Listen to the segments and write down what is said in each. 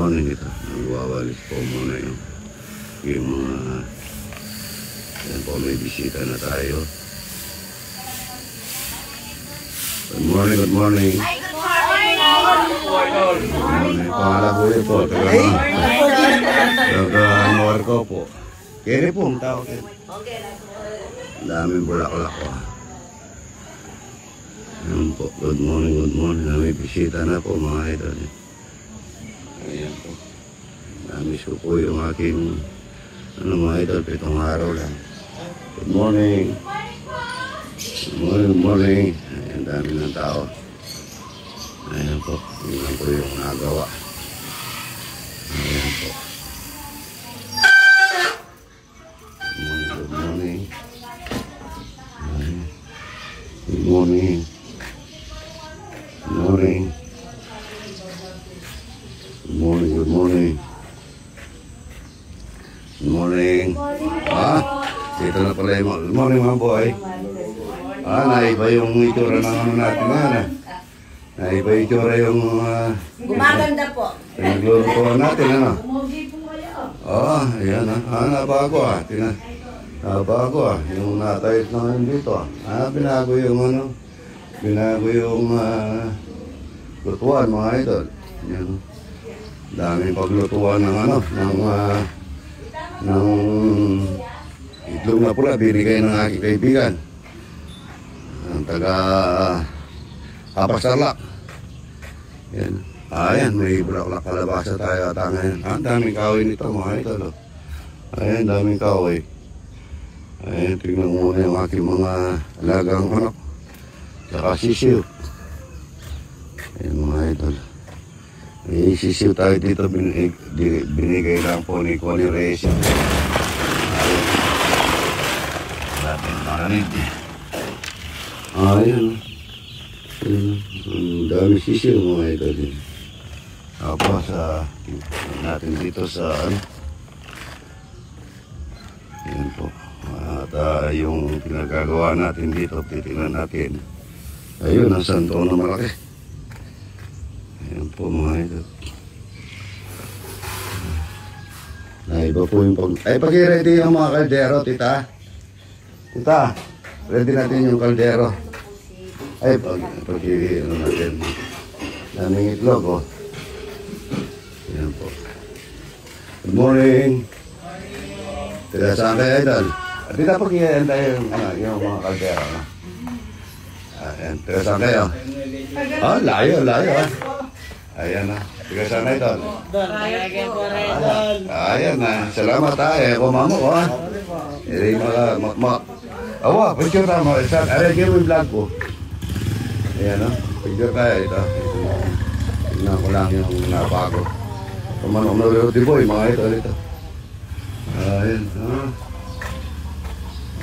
morning ito. Nagwawalis po muna yung mga yan po, may bisita na tayo. Good morning, good morning. Hi, good morning. Pangalan ko yun po. Taga-Anwar ko po. Kere po, ang tao. Daming bulaklak ko. Ayan po, good morning, good morning. May bisita na po mga idol. Ayan po. Namiss ko po yung aking mga idol, 7 araw lang. Good morning. Good morning, good morning. Ayan, dami ng tao. Ayan po, yun po yung nagawa. Ayan po. Good morning, good morning. Good morning. Good morning. Good morning, good morning. Good morning. Dito na pala yung good morning mga boy. Naiba yung itsura ng ano natin na. Naiba yung itsura yung gumaganda po. Pinaglulutuan natin, ano? Ayan nabago nabago yung natayos na ngayon dito. Binago yung ano, binago yung lutuan mga idol. Yan. Daming paglutuan ng ano, ng itlog na pula, binigay ng aking kaibigan. Ang taga Kapasarlak. Yan. Ayan, may bulaklak kalabasa tayo at ngayon. Ang daming kahoy nito mga idol. Ayan, daming kahoy. Ayan, tingnan mo muna yung aking mga alagang anak. Saka sisiw. Ayan mga idol. May sisiw tayo dito, binigay lang po ni Connie Reyes. Ayan. Natin makanin. Ayan. Ang dami sisiw mga idol. Tapos natin dito sa ano. Ayan po. At yung pinagagawa natin dito, titignan natin. Ayun, ang santo na malaki. Ayan po mga idol. Naiba po yung pag... Ay, pag-ready yung mga kaldero, tita. Tita, ready natin yung kaldero. Ay, pag-ready natin. Daming itlog, oh. Ayan po. Good morning. Tita, saan kayo, idol? Tita, pag-ready tayo yung mga kaldero. Ayan, tita, saan kayo? Layo. Ayan na. Tiga sana ito. Ayan na. Salamat tayo. Kumamo ko ha. Hindi awa, picture tayo mo. Aragin mo yung vlog ko. Ayan na. Picture tayo ito. Tingnan ko lang yung nabago. Kumano na rin di boy. Mga ito. Ayan.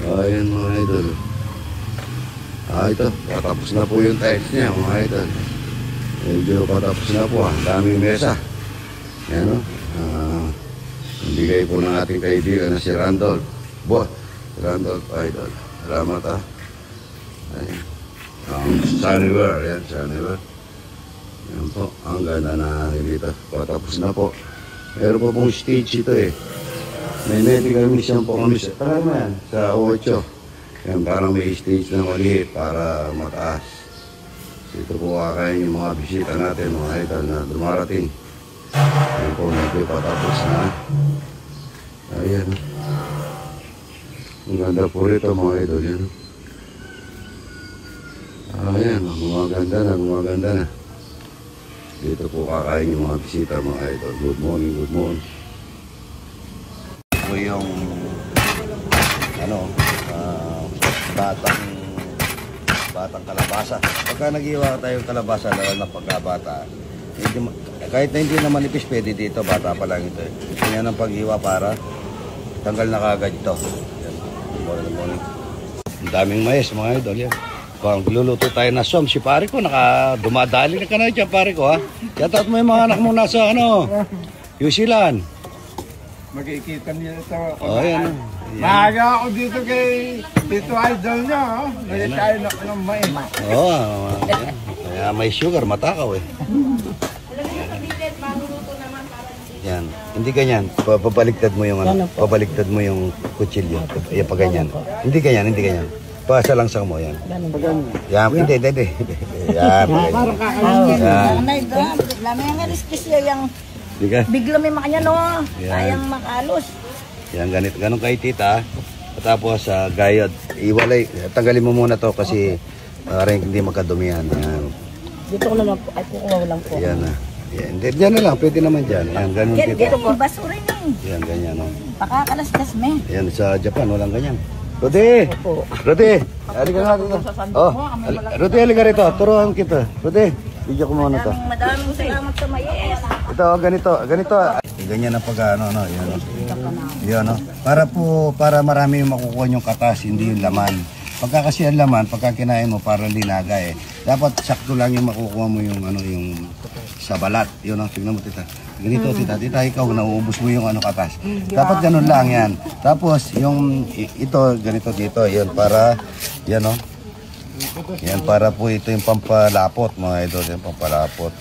Ayan mga idol. Ito. Patapos na po yung text niya mga idol. Medyo patapos na po. Daming mesa. Yan o. Bigay po ng ating kaibigan na si Randolph. Randolph Idol. Salamat ha. Ayan. Sunnywear. Yan, Sunnywear. Yan po. Ang ganda na dito. Patapos na po. Meron po pong stage ito eh. May medical mission po kami sa yan, sa 8. Yan, parang may stage na maliit para mataas. Ito po kakain yung mga bisita natin, mga idol na dumarating. Ayan po, medyo patapos na. Ayan. Ang ganda po rito mga idol. Yan. Ayan, gumaganda na. Dito po kakain yung mga bisita mga idol. Good morning. Ito yung batang kalabasa. Pagka nag-iwa tayong kalabasa, lalo na pagkabata, kahit na hindi na manipis, pwede dito, bata pa lang ito. Ganyan ang pag-iwa para tanggal na kagad ito. Good morning. Ang daming mais, mga idol. Yan. Kung luluto tayo na som, si pare ko, dumadali na ka na dyan, pare ko, ha? Yatat mo yung mga anak mo nasa, New Zealand. Makikita niya ito. Yan. Maaga ako dito kay Tito Idol niya, Ngayon tayo ng mais. Kaya may sugar, matakaw eh. Alam niyo, pag-ilet, manuluto naman para Yan. Hindi ganyan. Pabaligtad mo yung ano. Pabaligtad mo yung kutsilyo. Yan, pa ganyan. Hindi ganyan, hindi ganyan. Pasalang-sang mo yan. Yan, hindi. Yan, pa ganyan. Yan. Lami ang aliskis yung Diga. bigla may makanya no. Yan. Sayang makalos. Yan, ganun kay tita. Tapos, gayod. Iwalay. Tanggalin mo muna to kasi rin hindi magkadumihan. Yan. Dito ko naman po. Ay, kukuha lang po. Yan na. Yan. Diyan na lang. Pwede naman dyan. Yan, ganun Yan, tita. dito po. Basura niyo. Yan, ganyan. No? Pakakalaskas me. Yan, sa Japan, walang ganyan. Rudy! Rudy! Halika nga dito. Oh, Rudy, halika rito. Turuan kita. Rudy, video ko muna to. Madaming salamat sa mayes. Ito, ganito. Ganyan ang pag ano, yan. Yan, no? Para marami yung makukuha yung katas, hindi yung laman. Pagka kasi ang laman, pagka kinain mo, para linaga eh. Dapat sakto lang yung makukuha mo yung ano, yung sa balat. Yun, no? Tignan mo, tita. Ganito, tita, ikaw, nauubos mo yung ano katas. Dapat ganun lang yan. Tapos, yung ito, ganito dito, yun, para, yan, no? Yan, para po ito yung pampalapot, mga idol, yung pampalapot.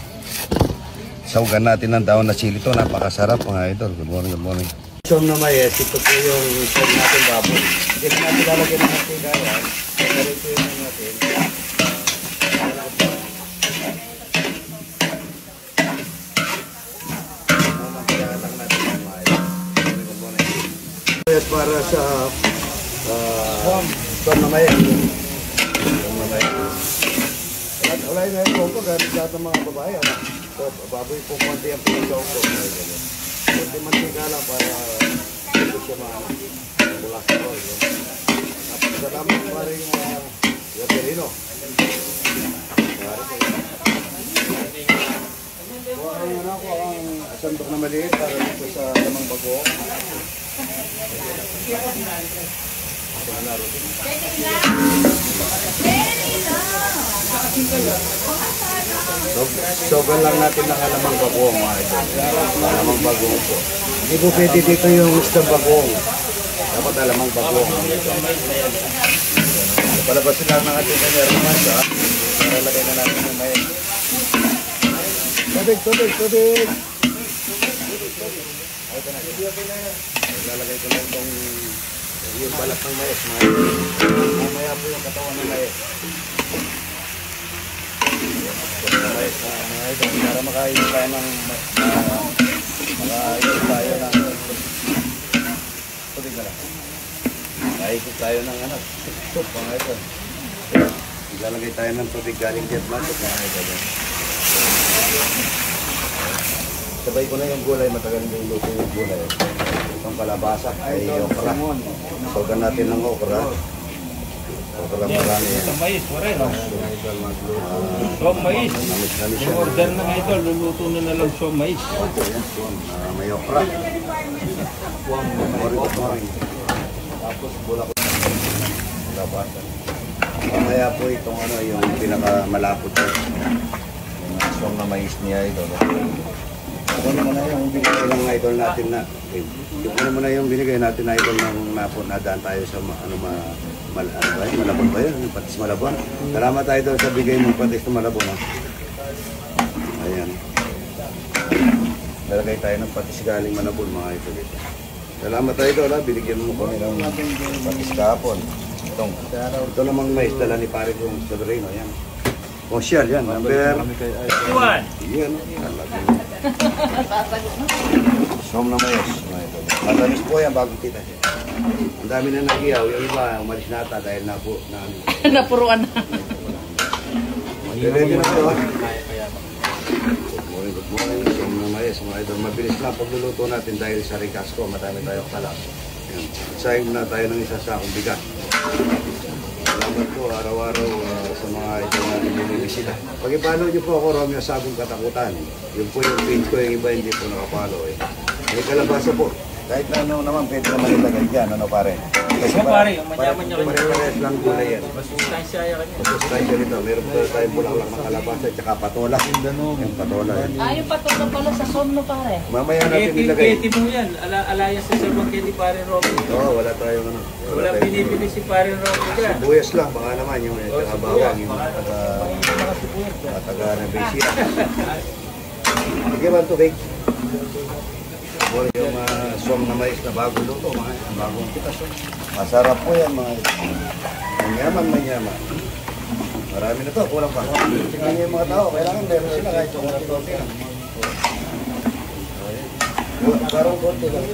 Saugan natin ng daon na sili ito, napakasarap, mga idol. Good morning, good morning. So, na may, ito po yung sog natin baboy. Hindi na natin lalagyan ng mantika yan. Ito yung natin. Para sa tom na may wala na yung ko gamit lahat ng mga babae so baboy po konti ang pinagaw ko konti mantika lang para ito siya mula sa ko salamat pa rin yung Perino kuha na ako ang sandok na maliit para dito sa lamang bago. Sogan lang natin ng alamang bagoong mga ito. Alamang bagoong po. Hindi po pwede dito yung isang bagoong. Dapat alamang bagoong. Palabasin lang ng ating kanyarman sa para lagay na natin yung may tubig. Lalagay ko lang itong yung balat ng mais. Mamaya po yung katawan ng mais. Para makain tayo ng tubig na lang. Makaikot tayo ng soup mga ito. Ilalagay tayo ng tubig galing jet matik mga ito. Sabay ko na yung gulay, matagal na yung luto yung gulay. Itong kalabasa ay okra. Sogan natin ng okra. Okra marami yan. Itong mais, wala no? Itong mais. Yung order na nga ito, luluto na lang siya mais. May okra. Tapos bulak. Kalabasa. Mamaya po itong yung pinakamalapot ko. Yung aswang na mais niya ito. Ano mo na yung binigay ng idol natin na ano mo na yung binigay natin na idol ng nadaan tayo sa Malabon ba yun? Patis Malabon. Salamat idol sa bigay mong patis na Malabon. Ayan. Lalagay tayo ng patis galing Malabon mga idol dito. Salamat idol binigyan mo kami ng patis kahapon. Ito namang mais dala ni pare kong Severino. Ayan. Consyal yan. Number 1. Yan. Som na mayos. Matamis po yan bago kita. Ang dami na nagiyaw. Yung iba, umalis nata dahil Napuruan na. Ready na po. Good morning. Som na mayos. Mga idol, mabilis na pagluluto natin dahil sa rikas ko. Madami tayong kalas. Sayang na tayo ng isa sa akong bigat. Salamat po araw-araw sa mga ito na nilibisita. Pag-ipalo nyo po ako, Romeo Sabong Katakutan. Yun po yung page ko, yung iba hindi po nakapalo eh. May kalabasa po. Kahit na ano naman, pwede naman ilagay dyan, ano pare? Kasi pare, yung mayaman niya rin. Pare-pares lang gulay yan. Masustansya yan kanya. Masustansya rito. Meron po tayong bulaklak ng kalabasa at saka patola. Yung patola yan. Yung patulo pala sa somno pare. Mamaya natin ilagay. Keti mo yan. Alaya sa sabang keti pare Romy. Oo, wala tayong ano. Wala binibili si pare Romy dyan. Buyas lang, baka naman yung bawang, yung taga na basiya. Sige ba ito, Big? Mura yung swam na mais na bagong luto, bagong pitas. Masarap po yan mga idol. Manyaman. Marami na to, kulang pa. Tingnan niyo yung mga tao, kailangan meron sila kahit sa konti-konti lang. Parang konti lang.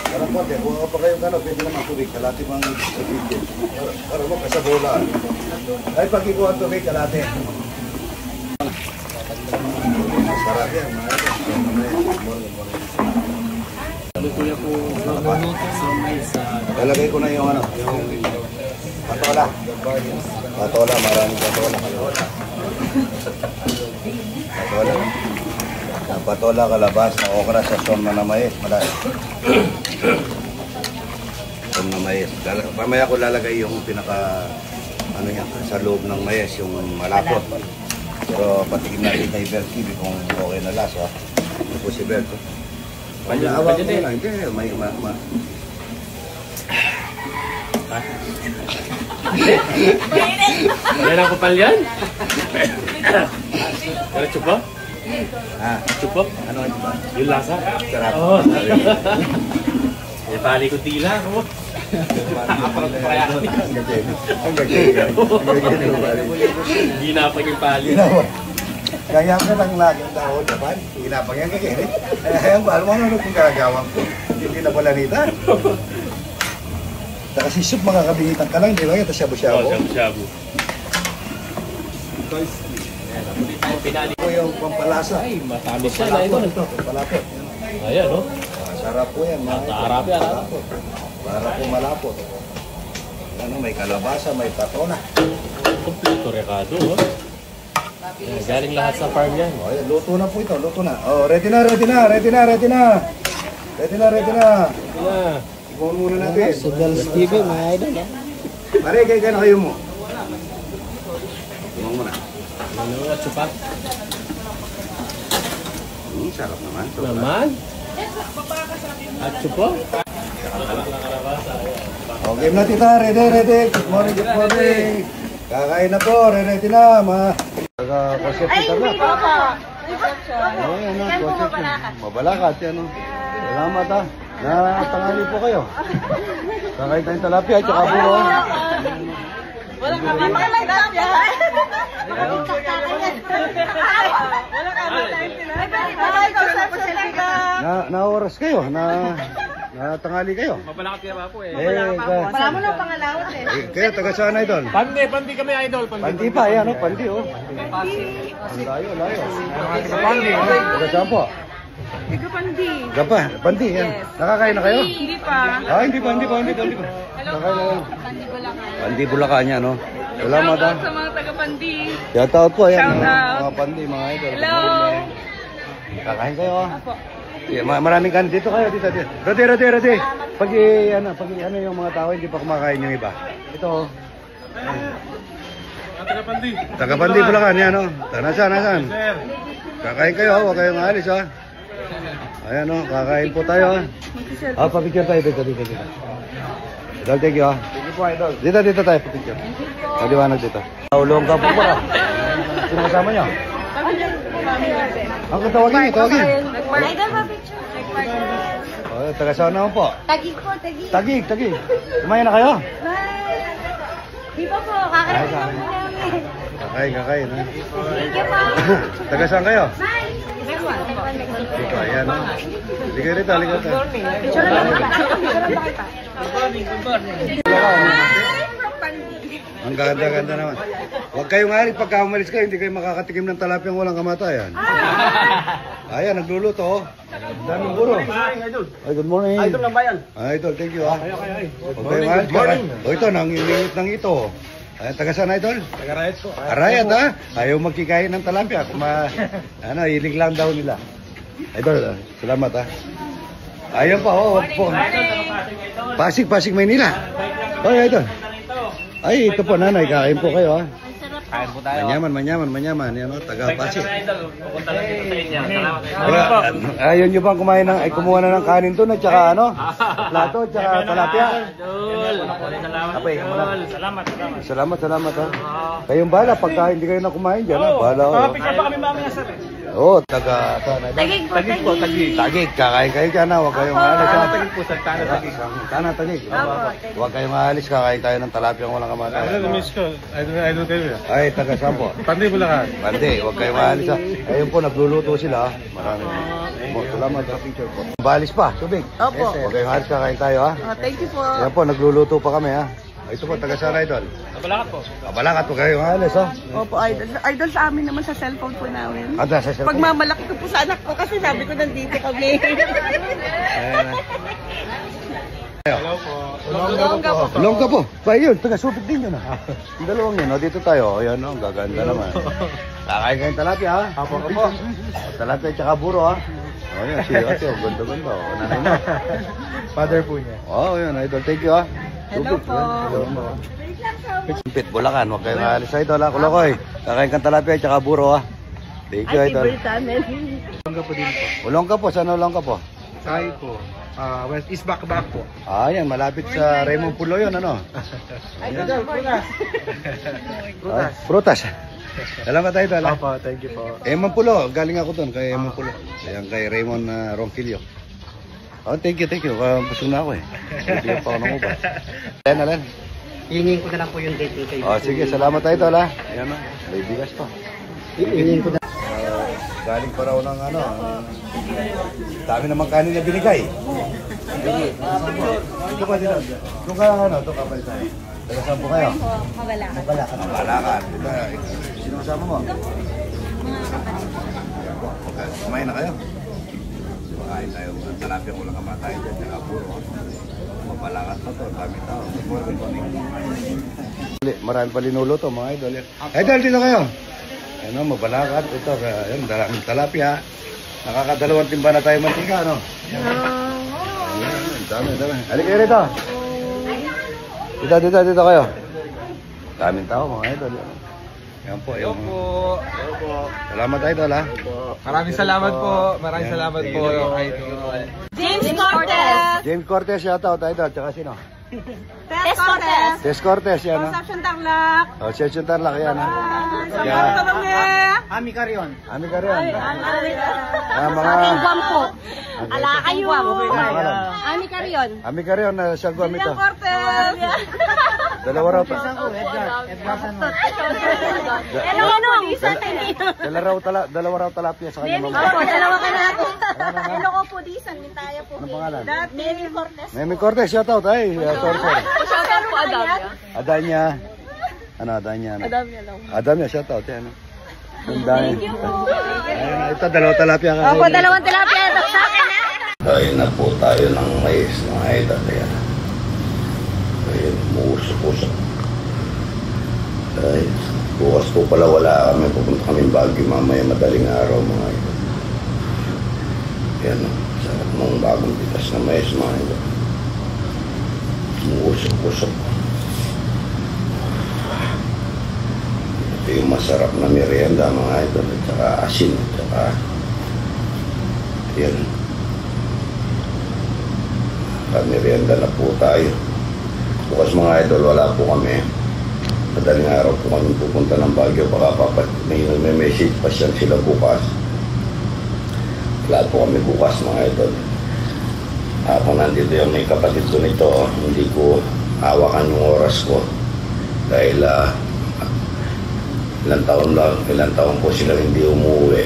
Parang konti, kung pa kayong gano'n, pwede naman tubig, kalati mga video. Parang mo, kasabola. Ay, pag ikuha ang tubig, kalati. Masarap yan, mga idol. Kuya po, magluluto sa mais. Lalagay ko na yung patola. Patola, maraming patola. Patola, kalabas, na okra sa som na mais. Malaki. Som na mais. Pamaya ko lalagay yung pinaka, sa loob ng mais, yung malapot. Pero patikin natin kay Bert TV kung okay na lasa. Ito po si Bert. Awa ko lang, hindi, may Wala na kupal yan? Pero chupo? Chupo? Ano ito ba? Yung lasa? Sarap. Oo. Pali ko tila. Ang gagawin. Ginapag yung pali. Kaya ko lang lagi ang dahon naman. Ginapang yan kagiri. Ay, ang bahal mo ano kung gagawang ko. Hindi na pala nita. Kasi soup makakabingitan ka lang, di ba? Ito shabu-shabu. Oo, shabu-shabu. Pinali ko yung pampalasa. Ay, matamis siya na ito. Pampalapot. Ayan, no? Sarap po yan. Sarap yan, ha? Para po malapot. Ano, may kalabasa, may patola. Kompleto rekado, oh. Galing lahat sa farm yan. Oh, yan, luto na po ito, luto na. Oh, ready na. Ibuhon muna natin. Si Girls TV, mga idol. Pare, kaya na kayo mo. Ibuhon muna. Ano, at chupa? Sarap naman. Naman? At chupa? Oh, game na tita, ready. Good morning. Kakain na po, ready na. Konsep Ay, tita hindi na. po. Oh, yan na, konsep. Mabalakat yan. Salamat ha. Natangali po kayo. Kakain tayong talapia at saka buro. Wala ka ba? Makilay tilapia. Na oras kayo, natangali kayo. Mapalakat kaya po eh. Wala mo na pangalawat eh. Kaya taga saan idol? Pandi kami idol. Pandi pa, yan o, pandi o. Layo. Taga saan po? Tiga-pandi. Gapa, pandi yan. Nakakain na kayo? Hindi pa. Hindi pa. Nakakain na kayo. Pandi Bulacan yan, no? Salamat ha. Sa mga taga-pandi. Shout out po, yan. Shout out. Mga pandi, mga idol. Hello. Kakain kayo ha. Yeah, maraming kanin dito kayo, dito. Rodi. Pag yung mga tao hindi pa kumakain yung iba. Ito. Taga-pandi Bulacan yan, no? Nasaan? Kakain kayo, huwag kayong alis ha. Ayan o, kakain po tayo ha. Pa-picture tayo dito. Idol, thank you ha. Thank you po, idol. Dito tayo, pa-picture. Maliwanag dito. Ulong ka po ba? Sino kasama nyo? Ang tawagin. Idol pa picture. Taga saan naman po? Tagig po. Tagig. Kumain na kayo? Di pa po. Kakain lang po namin. Kakain ha. Thank you po. Taga saan kayo? Bye. Dito, ayan ha. Liga rito. Picture lang kita. Ang ganda naman. Huwag kayong alis pagka umalis kayo, hindi kayo makakatikim ng talapyang walang kamatayan. Ayan, nagluluto oh. Daming buro. Ay, good morning. Idol ng bayan. Idol, thank you ha. Huwag kayong alis. O ito, nangingit ng ito. Ayan, taga saan idol? Taga-Rayat po. Arayat ha. Ayaw magkikain ng talapya. Hiling lang daw nila. Idol, salamat ha. Ayan pa, wag po. Pasig, Maynila. Hoy, idol. Ay, ito po nanay, kakain po kayo ha. Kain po tayo. Manyaman. Yan o, taga Pasig. Pupunta lang dito sa inyo. Salamat. Ayaw nyo bang kumuha na ng kanin doon at saka plato at saka talapya? Salamat. Salamat ha. Kayong bahala, pagka hindi kayo na kumain dyan ha. Bahala. Picture pa kami mamaya sir. Oo, taga... Tagig po, Tagig po, tagig. Tagig, kakain kayo dyan ha. Huwag kayong aalis ha. Tana tagig po, Santana tagig. Sana tagig. Opo. Huwag kayong aalis, kakain tayo ng talapyang walang kamatay. miss ko. Idol kayo. Ay, taga Sampo. Panday Bulacan. Bandi, huwag kayong aalis ha. Ayun po, nagluluto sila ha. Marami. Salamat sa picture po. Balis pa, tubig. Opo. Huwag kayong aalis, kakain tayo ha. Thank you po. Ayan po, nagluluto pa kami ha. Ito po, taga Sara Idol. Kabalakat po. Kabalakat po kayo alis ha. Opo, idol. Idol sa amin naman sa cellphone po namin. Ada sa cellphone. Pagmamalaki ko po sa anak ko kasi sabi ko nandito kami. Hello po. Longga po. Longga po. Ba yun, taga Subic din yun ha. Yung dalawang yun, dito tayo. Ayan o, gaganda naman. Kakain kayong talapia ha. Apo ka po. Talapia tsaka buro ha. O yan, si Ate, ganda-ganda. Nanay mo. Father po niya. Oo, yun, Idol. Thank you ha. Hello po. Pit, Bulacan. Huwag kayong alis sa Idol ha. Kulokoy. Kakain kang talapia tsaka buro ha. Thank you, Ay, Idol. favorite namin. Longga po din po. Ulongga po, saan Ulongga po? Sahi po. West East Back po. Ah, yan, malapit sa Raymond Pulo yun, ano? Idol, prutas. Ah, prutas. Salamat tayo, Idol. Opo, thank you po. Raymond Pulo, galing ako doon kay Raymond Pulo. Ayan, kay Raymond Ronquillo. Oh, thank you, thank you. Busog na ako eh. Hindi pa ako nangupa. Ayan, Alan. Hingin ko na lang po yung date kay. Oh, sige, salamat tayo, Idol, ha. Ayan, may bigas pa. Hingin ko na. Galing pa raw ng ano, dami naman kanin na binigay. Ito ka dito. Ito ka ano, ito ka pa ito. Taga saan po kayo? Mabalakan. Balakan. Balakan. Sino kasama mo? Kumain na kayo? Kumain tayo. Talapia ko lang kamatay dyan. Tsaka puro. Mabalakan pa to. Dami tao. Marami pa linuluto mga idol. Idol, dito kayo. Ano, mabalakat. Ito, ayun, daraming talapia. Nakakadalawang timba na tayo mantika, ano? Ayun, dami. Halika kayo rito. Dito kayo. Daming tao, mga idol. Yan po. Yan po. Salamat, idol, ha? Maraming salamat po. Maraming salamat po. James Cortez. James Cortez, shoutout, idol. Tsaka sino? Tess Cortez. Tess Cortez, yan, ha? Conception Tarlac. Oh, Session Tarlac, yan, ha? Sa mga Ami Carion. Ami ka rin. Mga... ating guwampo. Ala kayo. Pangalan? Ani Carion. Ami ka rin, sa Guam ito. Cortez. Dalawa raw. Edgar Santos. Hello, ano? Isa tayo. Dalawa raw talapia sa kanya. Opo, dalawa ka na ako. Hello ko po, Disan. Nintaya po. Anong pangalan? Nemi Cortez. Memi Cortez, shoutout. Ay, sorry. Shoutout po, Adamya. Adanya. Ano, Adanya? Adamya lang. Adanya, shoutout. Yan. Ang dami. Ayun, ito, dalawa talapia ka. Opo, dalawang tilapia. Ito sa akin na. Kain na po tayo ng mais, mga idol. Ayan. Ayun, muusok-usok. Ay, bukas po pala wala kami. Pupunta kami Baguio mamaya madaling araw, mga idol. Ayan, sarap mong bagong pitas na mais, mga idol. Muusok-usok. Ito yung masarap na merienda, mga idol. At saka asin. At saka, ayan. Merienda na po tayo. Bukas mga idol, wala po kami. Madaling araw po kami pupunta ng Baguio. Baka may message pa sila bukas. Wala po kami bukas mga idol. Ako nandito yung may kapatid ko nito. Hindi ko hawakan yung oras ko. Dahil ilang taon po sila hindi umuwi.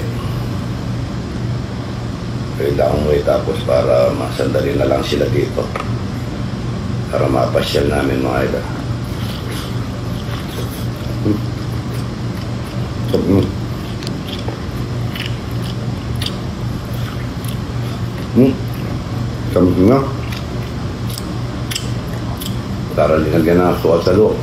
Kaya umuwi tapos para masandali na lang sila dito. Para mapasyal namin mga idol. Samot nga. Para linagyan na ako sa loob.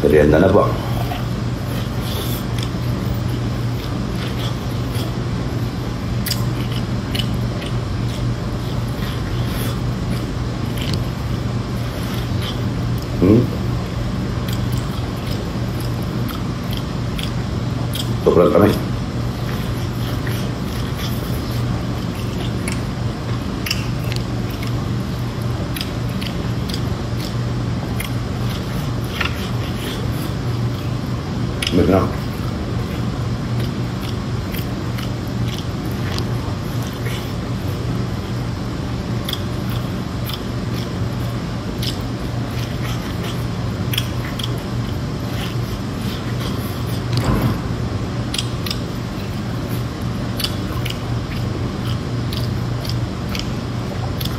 Merienda na po. Sobrang kami. Magna.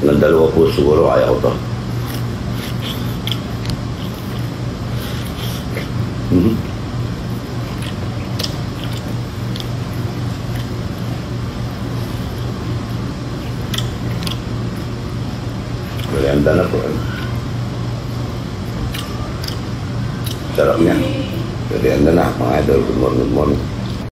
Ng dalawa po siguro kaya ko to. Merienda na po. Sarap niya. Merienda na mga idol. Good morning, good morning.